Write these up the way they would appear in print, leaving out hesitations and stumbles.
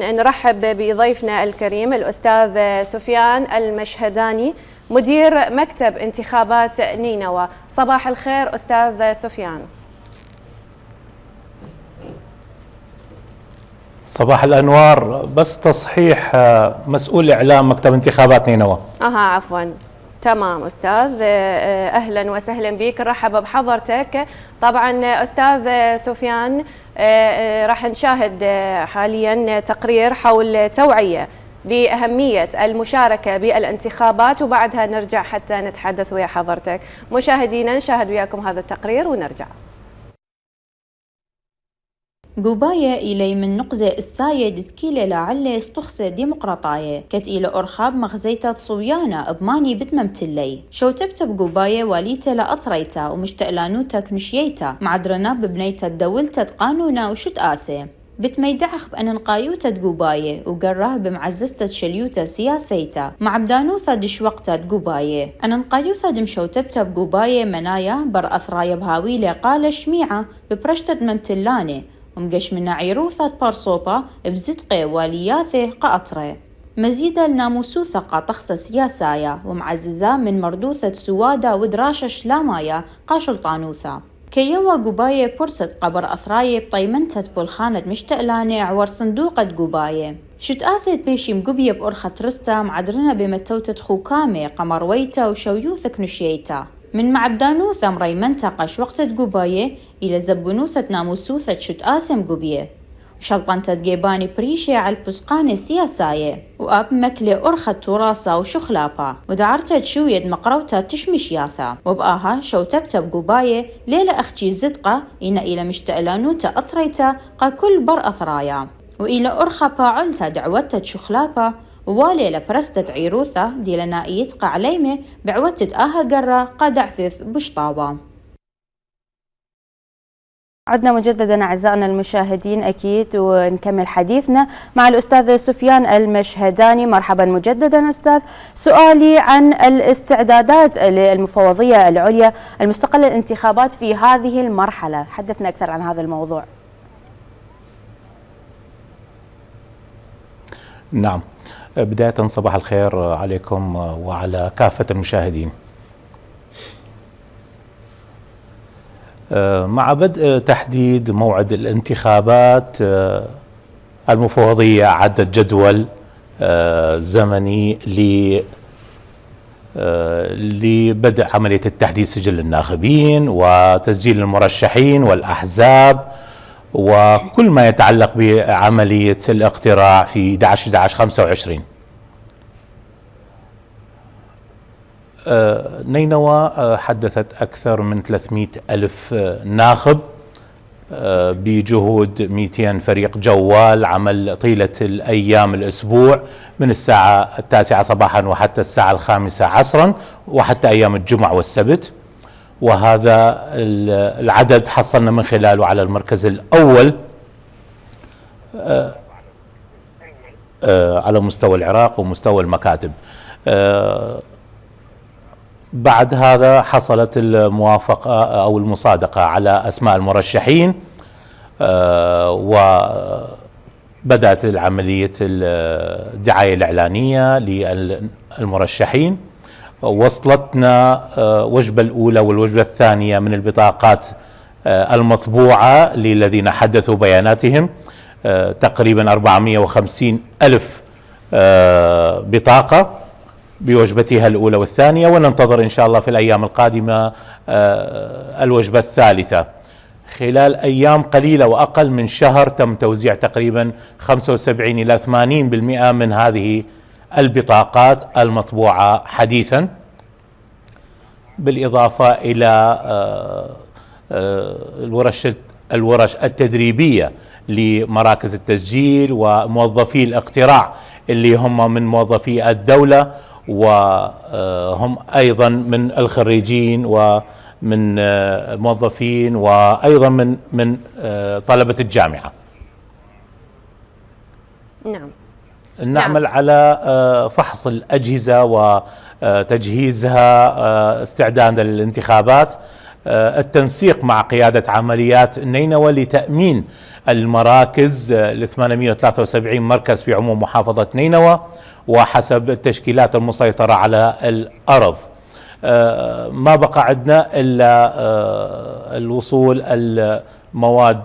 نرحب بضيفنا الكريم الأستاذ سفيان المشهداني مدير مكتب انتخابات نينوى. صباح الخير أستاذ سفيان. صباح الأنوار. بس تصحيح، مسؤول إعلام مكتب انتخابات نينوى. عفوا. تمام أستاذ، أهلا وسهلا بك، نرحب بحضرتك. طبعا أستاذ سفيان، راح نشاهد حاليا تقرير حول توعية بأهمية المشاركة بالانتخابات، وبعدها نرجع حتى نتحدث ويا حضرتك. مشاهدينا نشاهد وياكم هذا التقرير ونرجع. قوباية إلي من نقزة السايد تكيلة لعلة استخصة ديمقراطاية كت إلى أرخاب مخزيتة صويانة بماني بتممتلي شو تبتب قوباية واليته لأطريتا ومشتقلانوتا كنشييتا معدرنا ببنيتا الدولتا قانونا وشت آسي بتميدعخ بأن نقايوتا قوباية وقراه بمعززتا شليوتا سياسيتا مع بدانوثا دش وقتا قوباية أن نقايوثا دمشو تبتب قوباية منايا بر أثرايا بهاويلة قال شميعة ببرشتة ممتلاني ومقش من عيروثة بارصوبة بزدقة والياثة قاطرة مزيدا لناموسوثة قاطخصة سياسايا ومعززة من مردوثة سوادة ودراشة شلامايا قاشلطانوثة كيوا قوباية برست قبر أثراية بطيمنتة بولخانة مشتقلانة عور صندوقة قوباية شت آسيت بيشي مقوبية بأرخة رستا معدرنا بمتوتة خوكامة قمرويتا وشويوثة كنشيتا من معبدانوثة مريمنتا قاش وقت قوباية إلى زبنوثة ناموسوثة شت آسم قوبية وشلطنتة جيباني بريشة على البسقانة سياساية وأب مكلة أرخة تراثة وشخلابة ودعرتها تشويد مقروتها تشمش ياثا وبقاها شو تبتب قوباية ليلة أختي زدقة إلى مشتقلانوتا أطريتا قا كل بر أثرايا وإلى أرخة باعلتا دعوتها شخلابة ووالي لبرستة عيروثة دي لنائيتقى عليمة بعوتت قرة قادعثث بشطابة. عدنا مجددا أعزائنا المشاهدين أكيد ونكمل حديثنا مع الأستاذ سفيان المشهداني. مرحبا مجددا أستاذ. سؤالي عن الاستعدادات للمفوضية العليا المستقلة للانتخابات في هذه المرحلة، حدثنا أكثر عن هذا الموضوع. نعم، بداية صباح الخير عليكم وعلى كافة المشاهدين. مع بدء تحديد موعد الانتخابات، المفوضية عدت جدول زمني لبدء عملية التحديد سجل الناخبين وتسجيل المرشحين والأحزاب وكل ما يتعلق بعملية الاقتراع في 11/11/25. نينوى حدثت أكثر من 300 ألف ناخب بجهود 200 فريق جوال عمل طيلة الأيام الأسبوع من الساعة 9 صباحا وحتى الساعة 5 عصرا وحتى أيام الجمعة والسبت. وهذا العدد حصلنا من خلاله على المركز الأول على مستوى العراق ومستوى المكاتب. بعد هذا حصلت الموافقة أو المصادقة على أسماء المرشحين، وبدأت العملية الدعاية الإعلانية للمرشحين. وصلتنا وجبة الأولى والوجبة الثانية من البطاقات المطبوعة للذين حدثوا بياناتهم، تقريبا 450 ألف بطاقة بوجبتها الأولى والثانية، وننتظر إن شاء الله في الأيام القادمة الوجبة الثالثة. خلال أيام قليلة وأقل من شهر تم توزيع تقريبا 75 إلى 80% من هذه البطاقات المطبوعة حديثا، بالإضافة إلى الورش التدريبية لمراكز التسجيل وموظفي الاقتراع اللي هم من موظفي الدولة وهم أيضا من الخريجين ومن موظفين وأيضا من طلبة الجامعة. نعم. نعمل على فحص الأجهزة وتجهيزها استعدادا للانتخابات. التنسيق مع قيادة عمليات نينوى لتأمين المراكز ل 873 مركز في عموم محافظة نينوى وحسب التشكيلات المسيطرة على الأرض. ما بقى عندنا إلا الوصول المواد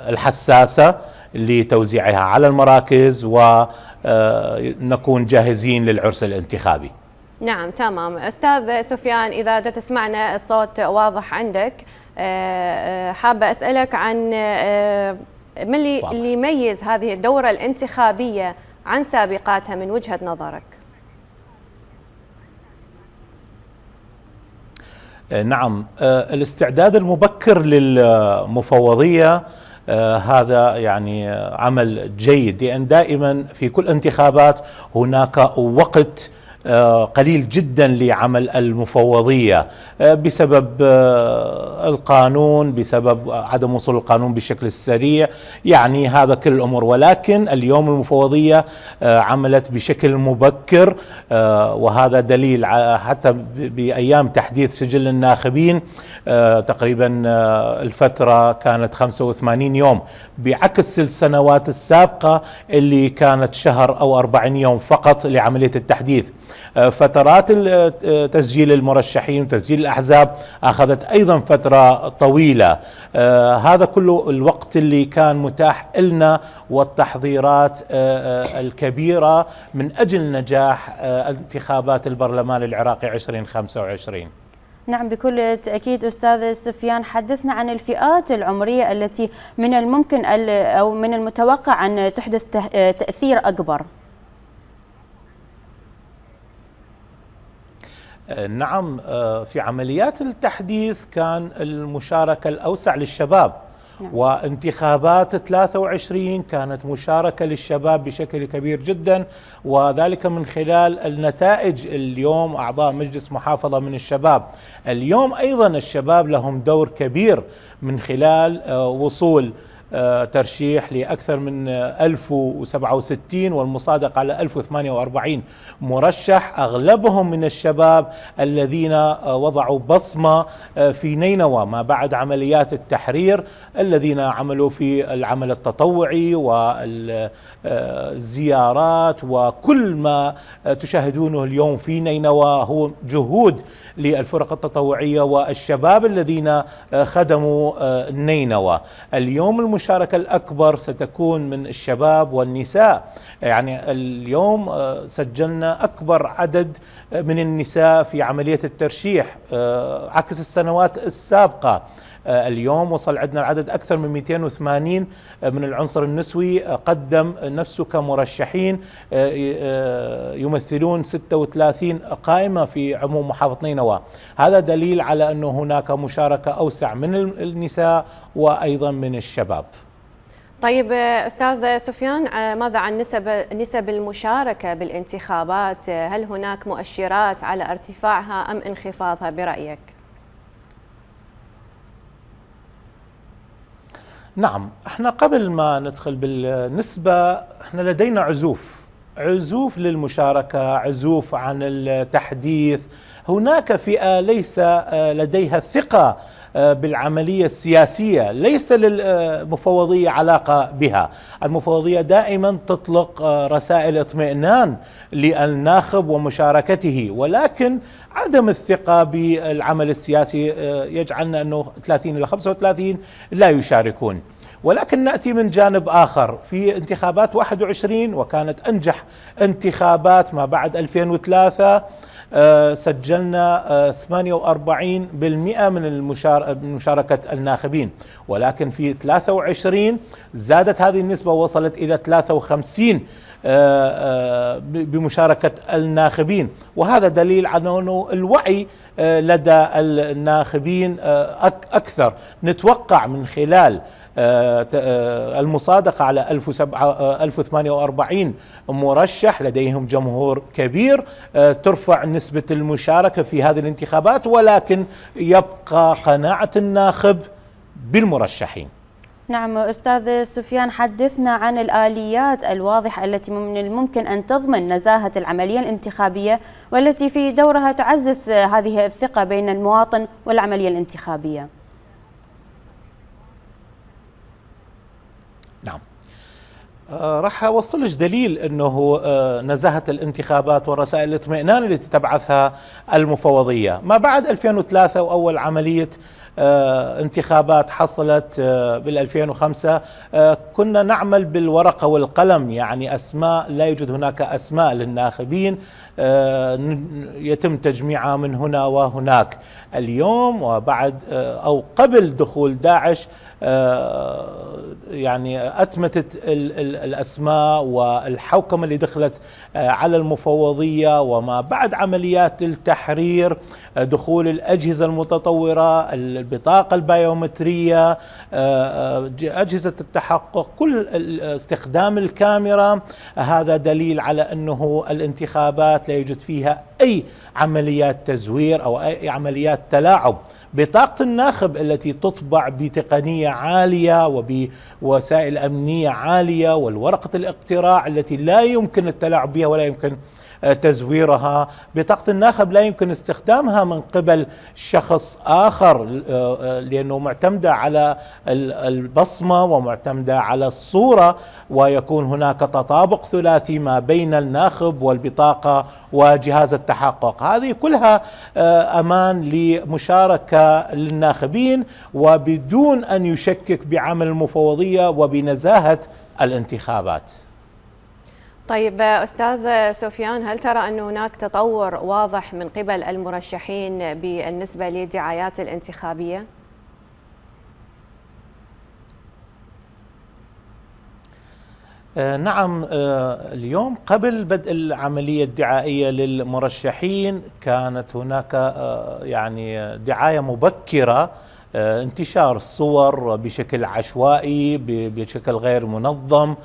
الحساسة لتوزيعها على المراكز ونكون جاهزين للعرس الانتخابي. نعم تمام. أستاذ سفيان، إذا تسمعنا الصوت واضح عندك، حابة أسألك عن ما اللي يميز هذه الدورة الانتخابية عن سابقاتها من وجهة نظرك؟ نعم، الاستعداد المبكر للمفوضية هذا يعني عمل جيد، لأن دائما في كل انتخابات هناك وقت قليل جدا لعمل المفوضية بسبب القانون، بسبب عدم وصول القانون بالشكل السريع، يعني هذا كل الأمور. ولكن اليوم المفوضية عملت بشكل مبكر، وهذا دليل حتى بأيام تحديث سجل الناخبين تقريبا الفترة كانت 85 يوم، بعكس السنوات السابقة اللي كانت شهر أو 40 يوم فقط لعملية التحديث. فترات تسجيل المرشحين وتسجيل الأحزاب أخذت أيضا فترة طويلة. هذا كله الوقت اللي كان متاح لنا والتحضيرات الكبيرة من أجل نجاح انتخابات البرلمان العراقي 2025. نعم بكل تأكيد. أستاذ سفيان، حدثنا عن الفئات العمرية التي من الممكن أو من المتوقع أن تحدث تأثير أكبر. نعم، في عمليات التحديث كان المشاركة الأوسع للشباب. نعم. وانتخابات 23 كانت مشاركة للشباب بشكل كبير جدا، وذلك من خلال النتائج. اليوم أعضاء مجلس محافظة من الشباب. اليوم أيضا الشباب لهم دور كبير من خلال وصول ترشيح لأكثر من 1067 والمصادقة على 1048 مرشح، أغلبهم من الشباب الذين وضعوا بصمة في نينوى ما بعد عمليات التحرير، الذين عملوا في العمل التطوعي والزيارات، وكل ما تشاهدونه اليوم في نينوى هو جهود للفرق التطوعية والشباب الذين خدموا نينوى. اليوم المشاركة الأكبر ستكون من الشباب والنساء، يعني اليوم سجلنا أكبر عدد من النساء في عملية الترشيح عكس السنوات السابقة. اليوم وصل عندنا العدد أكثر من 280 من العنصر النسوي قدم نفسه كمرشحين، يمثلون 36 قائمة في عموم محافظة نينوى. هذا دليل على أنه هناك مشاركة أوسع من النساء وأيضا من الشباب. طيب أستاذ سفيان، ماذا عن نسب المشاركة بالانتخابات؟ هل هناك مؤشرات على ارتفاعها أم انخفاضها برأيك؟ نعم، احنا قبل ما ندخل بالنسبة احنا لدينا عزوف للمشاركة، عزوف عن التحديث. هناك فئة ليس لديها الثقة بالعملية السياسية، ليس للمفوضية علاقة بها. المفوضية دائما تطلق رسائل اطمئنان للناخب ومشاركته، ولكن عدم الثقة بالعمل السياسي يجعلنا أنه 30 إلى 35 لا يشاركون. ولكن نأتي من جانب آخر في انتخابات 21، وكانت أنجح انتخابات ما بعد 2003، سجلنا 48% من مشاركة الناخبين، ولكن في 23 زادت هذه النسبة وصلت إلى 53 بمشاركة الناخبين. وهذا دليل على أنه الوعي لدى الناخبين أكثر. نتوقع من خلال المصادقة على 1048 مرشح لديهم جمهور كبير ترفع نسبة المشاركة في هذه الانتخابات، ولكن يبقى قناعة الناخب بالمرشحين. نعم أستاذ سفيان، حدثنا عن الآليات الواضحة التي من الممكن أن تضمن نزاهة العملية الانتخابية والتي في دورها تعزز هذه الثقة بين المواطن والعملية الانتخابية. نعم، راح أوصلش دليل أنه نزاهة الانتخابات ورسائل الاطمئنان التي تبعثها المفوضية ما بعد 2003 وأول عملية انتخابات حصلت بال 2005. كنا نعمل بالورقة والقلم، يعني أسماء، لا يوجد هناك أسماء للناخبين، يتم تجميعها من هنا وهناك. اليوم وبعد أو قبل دخول داعش يعني أتمتت الأسماء والحوكمة اللي دخلت على المفوضية، وما بعد عمليات التحرير، دخول الأجهزة المتطورة، البطاقة البيومترية، أجهزة التحقق، كل استخدام الكاميرا، هذا دليل على أنه الانتخابات لا يوجد فيها أي عمليات تزوير أو أي عمليات تلاعب. بطاقة الناخب التي تطبع بتقنية عالية وبوسائل أمنية عالية، والورقة الاقتراع التي لا يمكن التلاعب بها ولا يمكن تزويرها، بطاقة الناخب لا يمكن استخدامها من قبل شخص آخر لأنه معتمدة على البصمة ومعتمدة على الصورة، ويكون هناك تطابق ثلاثي ما بين الناخب والبطاقة وجهاز التحقق. هذه كلها أمان لمشاركة للناخبين وبدون أن يشكك بعمل المفوضية وبنزاهة الانتخابات. طيب أستاذ سفيان، هل ترى أن هناك تطور واضح من قبل المرشحين بالنسبة للدعايات الانتخابية؟ نعم، اليوم قبل بدء العملية الدعائية للمرشحين كانت هناك يعني دعاية مبكرة، انتشار الصور بشكل عشوائي بشكل غير منظم.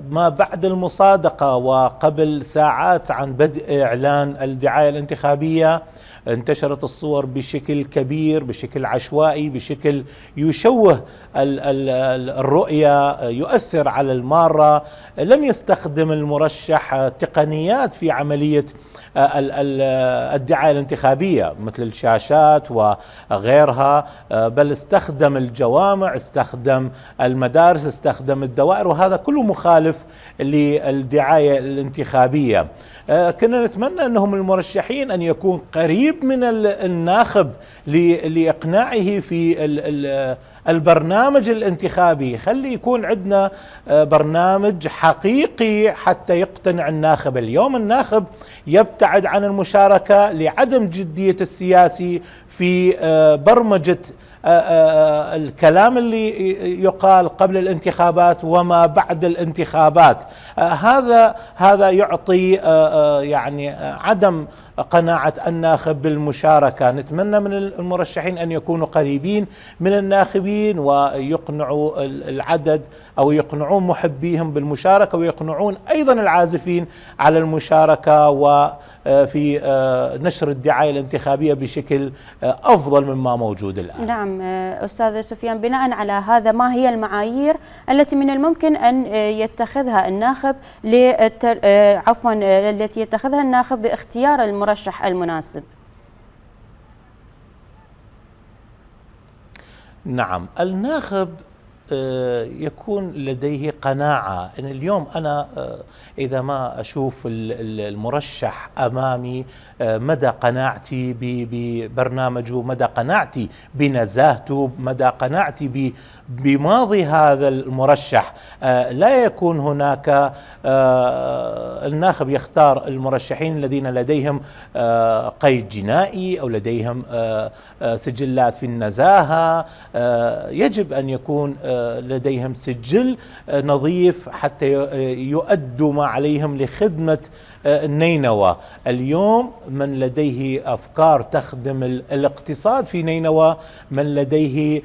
ما بعد المصادقة وقبل ساعات عن بدء إعلان الدعاية الانتخابية انتشرت الصور بشكل كبير، بشكل عشوائي، بشكل يشوه الرؤية، يؤثر على المارة. لم يستخدم المرشح تقنيات في عملية الدعاية الانتخابية مثل الشاشات وغيرها، بل استخدم الجوامع، استخدم المدارس، استخدم الدوائر، وهذا كله مخالف للدعاية الانتخابية. كنا نتمنى أنهم المرشحين أن يكون قريب من الناخب لإقناعه في البرنامج الانتخابي. خلي يكون عندنا برنامج حقيقي حتى يقتنع الناخب. اليوم الناخب يبتعد عن المشاركة لعدم جدية السياسي في برمجة الكلام اللي يقال قبل الانتخابات وما بعد الانتخابات. هذا يعطي يعني عدم قناعة الناخب بالمشاركة. نتمنى من المرشحين أن يكونوا قريبين من الناخبين ويقنعوا العدد أو يقنعون محبيهم بالمشاركة، ويقنعون أيضا العازفين على المشاركة وفي نشر الدعاية الانتخابية بشكل أفضل مما موجود الآن. نعم أستاذ سفيان، بناء على هذا ما هي المعايير التي من الممكن أن يتخذها الناخب التي يتخذها الناخب باختيار المرشح المناسب؟ نعم، الناخب يكون لديه قناعة أن اليوم أنا إذا ما أشوف المرشح أمامي مدى قناعتي ببرنامجه، مدى قناعتي بنزاهته، مدى قناعتي بماضي هذا المرشح، لا يكون هناك الناخب يختار المرشحين الذين لديهم قيد جنائي أو لديهم سجلات في النزاهة. يجب أن يكون لديهم سجل نظيف حتى يؤدوا ما عليهم لخدمة نينوى. اليوم من لديه أفكار تخدم الاقتصاد في نينوى، من لديه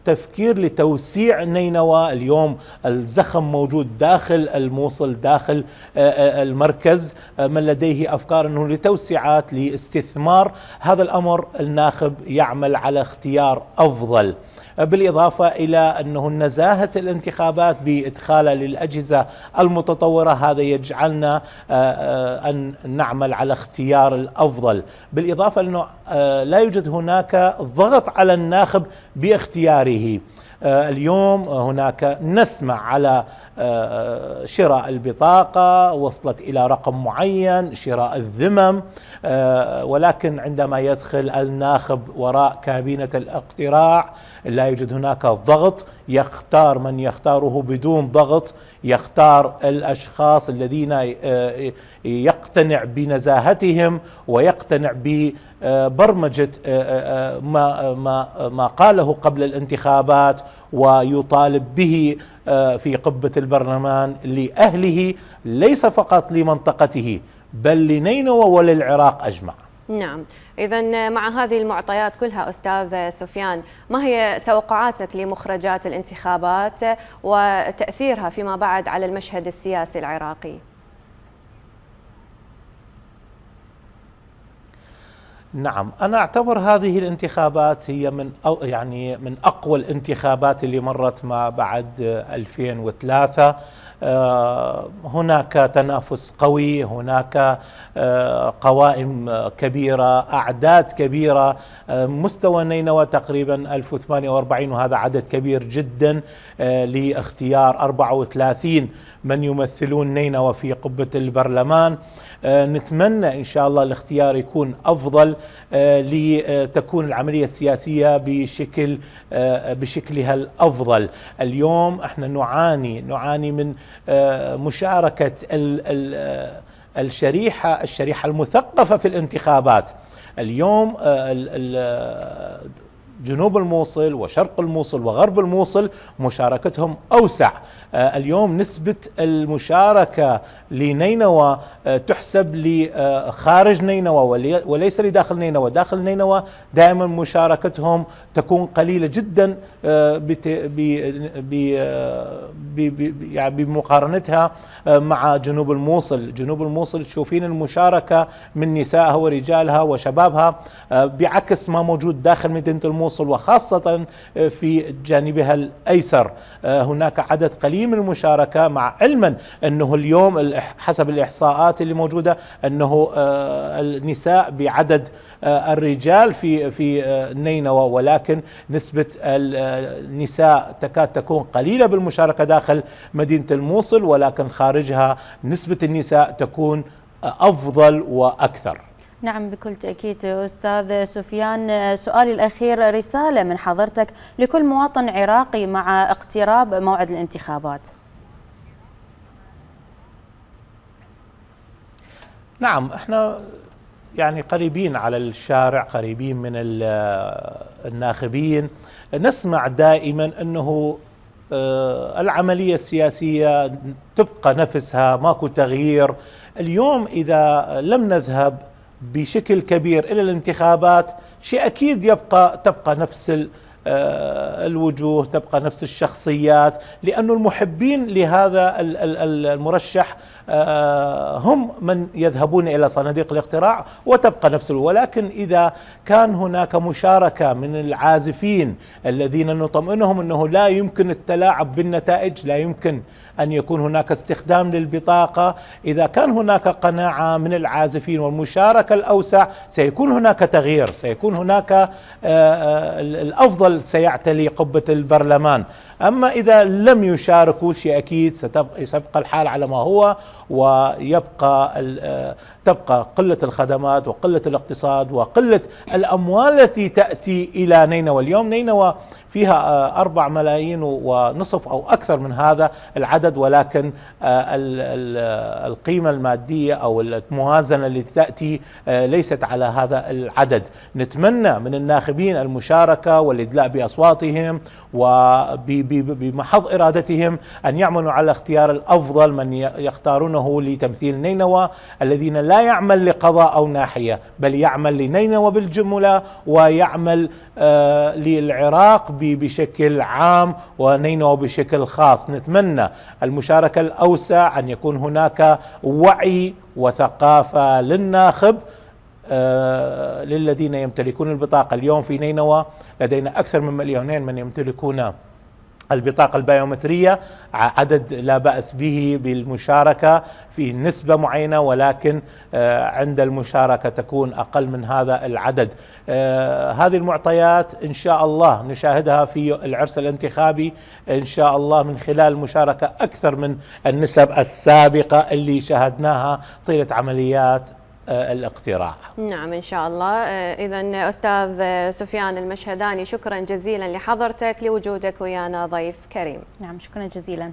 تفكير لتوسيع نينوى، اليوم الزخم موجود داخل الموصل داخل المركز، من لديه أفكار أنه لتوسعات لاستثمار، هذا الأمر الناخب يعمل على اختيار أفضل. بالإضافة إلى أنه نزاهة الانتخابات بإدخالها للأجهزة المتطورة، هذا يجعلنا أن نعمل على اختيار الأفضل. بالإضافة أنه لا يوجد هناك ضغط على الناخب باختياره. اليوم هناك نسمع على شراء البطاقة وصلت إلى رقم معين، شراء الذمم، ولكن عندما يدخل الناخب وراء كابينة الاقتراع لا يوجد هناك ضغط، يختار من يختاره بدون ضغط، يختار الأشخاص الذين يقتنع بنزاهتهم ويقتنع ببرمجة ما قاله قبل الانتخابات ويطالب به في قبة البرلمان لأهله، ليس فقط لمنطقته بل لنينوى وللعراق أجمع. نعم، إذا مع هذه المعطيات كلها أستاذ سفيان، ما هي توقعاتك لمخرجات الانتخابات وتأثيرها فيما بعد على المشهد السياسي العراقي؟ نعم، أنا أعتبر هذه الانتخابات هي من أقوى الانتخابات اللي مرت ما بعد 2003. هناك تنافس قوي، هناك قوائم كبيرة، أعداد كبيرة. مستوى نينوى تقريبا 1048 وهذا عدد كبير جدا لاختيار 34 من يمثلون نينوى في قبة البرلمان. نتمنى إن شاء الله الاختيار يكون أفضل لتكون العملية السياسية بشكلها الأفضل. اليوم احنا نعاني من مشاركة الشريحة المثقفة في الانتخابات. اليوم جنوب الموصل وشرق الموصل وغرب الموصل مشاركتهم أوسع. اليوم نسبة المشاركة لنينوى تحسب لخارج نينوى وليس لداخل نينوى. داخل نينوى دائما مشاركتهم تكون قليلة جدا بمقارنتها مع جنوب الموصل. جنوب الموصل تشوفين المشاركة من نسائها ورجالها وشبابها بعكس ما موجود داخل مدينة الموصل وخاصة في جانبها الأيسر. هناك عدد قليل من المشاركة، مع علما أنه اليوم حسب الإحصاءات اللي موجودة أنه النساء بعدد الرجال في نينوى، ولكن نسبة النساء تكاد تكون قليلة بالمشاركة داخل مدينة الموصل، ولكن خارجها نسبة النساء تكون أفضل وأكثر. نعم بكل تأكيد أستاذ سفيان. سؤالي الأخير رسالة من حضرتك لكل مواطن عراقي مع اقتراب موعد الانتخابات. نعم، احنا قريبين على الشارع، قريبين من الناخبين. نسمع دائما أنه العملية السياسية تبقى نفسها، ماكو تغيير. اليوم إذا لم نذهب بشكل كبير إلى الانتخابات شيء أكيد تبقى نفس الوجوه، تبقى نفس الشخصيات، لأن المحبين لهذا المرشح هم من يذهبون إلى صناديق الاقتراع وتبقى نفس. ولكن إذا كان هناك مشاركة من العازفين الذين نطمئنهم أنه لا يمكن التلاعب بالنتائج، لا يمكن أن يكون هناك استخدام للبطاقة، إذا كان هناك قناعة من العازفين والمشاركة الأوسع سيكون هناك تغيير، سيكون هناك الأفضل سيعتلي قبة البرلمان. أما إذا لم يشاركوا شيء أكيد سيبقى الحال على ما هو، تبقى قلة الخدمات وقلة الاقتصاد وقلة الأموال التي تأتي إلى نينوى. اليوم نينوى فيها 4 ملايين ونصف أو أكثر من هذا العدد، ولكن القيمة المادية أو الموازنة التي تأتي ليست على هذا العدد. نتمنى من الناخبين المشاركة والإدلاء بأصواتهم وبمحض إرادتهم أن يعملوا على اختيار الأفضل من يختارونه لتمثيل نينوى، الذين لا يعمل لقضاء أو ناحية بل يعمل لنينوى بالجملة ويعمل للعراق بشكل عام ونينوى بشكل خاص. نتمنى المشاركة الأوسع، أن يكون هناك وعي وثقافة للناخب للذين يمتلكون البطاقة. اليوم في نينوى لدينا أكثر من 2 مليون من يمتلكون البطاقة البيومترية، عدد لا بأس به بالمشاركة في نسبة معينة، ولكن عند المشاركة تكون أقل من هذا العدد. هذه المعطيات إن شاء الله نشاهدها في العرس الانتخابي إن شاء الله من خلال المشاركة أكثر من النسب السابقة اللي شاهدناها طيلة عمليات الاقتراع. نعم إن شاء الله. إذن أستاذ سفيان المشهداني، شكرا جزيلا لحضرتك، لوجودك ويانا ضيف كريم. نعم شكرا جزيلا.